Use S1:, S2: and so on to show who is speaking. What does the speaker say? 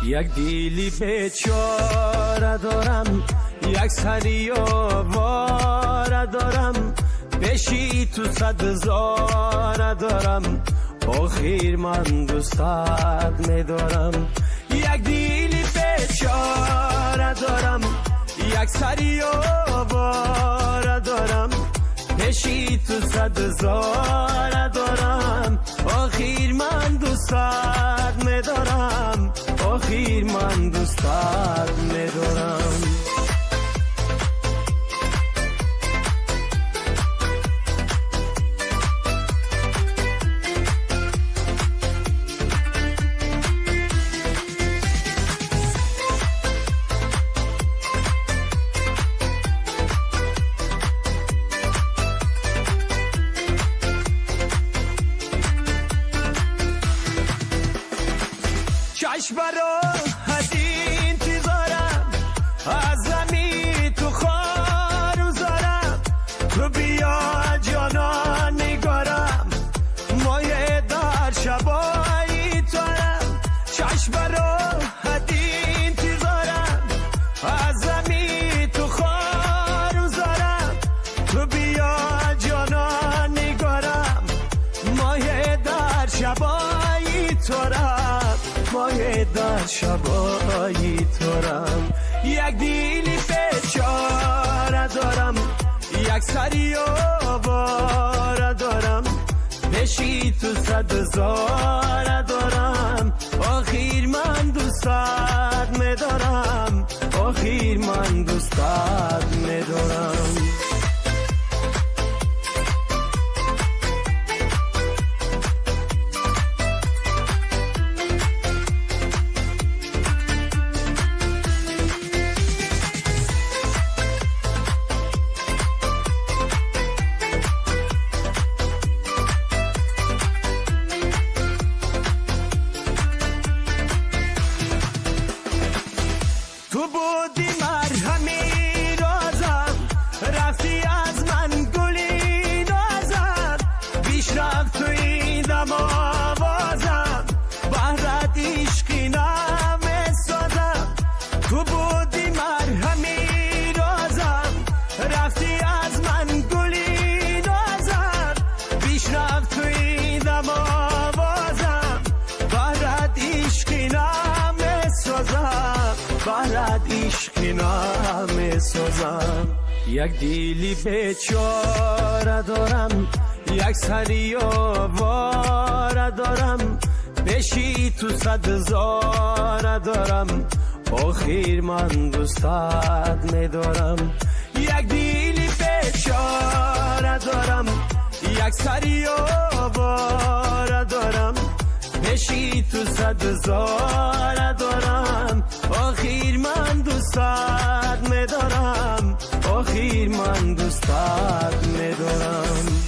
S1: یک دیلی بیچاره دارم، یک سری آواره دارم، پیشی تو 100,000 دارم، آخیر من دوستت میدارم. یک دیلی بیچاره دارم، یک سری آواره دارم، پیشی تو 100,000 دارم، آخیر من دوستت میدارم، آخیر من دوستت میدارم. چشم راحت انتظارم، از زمین تو خار وزارم، تو بیا جانا نگارم، مایه در شبایی تارم. چشم راحت انتظارم، از زمین تو خار وزارم، تو بیا جانا نگارم، مایه در شبایی تارم، مایه در شبایی تارم. یک دیلی بیچاره دارم، یک سری آواره دارم، پیشی تو 100,000 دارم، آخیر من دوستت میدارم، آخیر من دوستت میدارم. تو بودی مرهمی رازم، رفتی از من گلی نازم، بیش رفت توی دم آوازم، بهرت عشقی نمی سازم. تو بودی مرهمی رازم، رفتی از من گلی نازم، بیش رفت توی دم آوازم، بهرت عشقی نمی سازم، بهرت عشقی نمی سازم. یک دیلی بیچاره دارم، یک سری آواره دارم، پیشی تو 100,000 دارم، آخیر من دوستت میدارم. یک دیلی بیچاره دارم، یک سری آواره دارم، پیشی تو 100,000 دارم، آخیر من دوستت میدارم، آخیر من دوستت میدارم.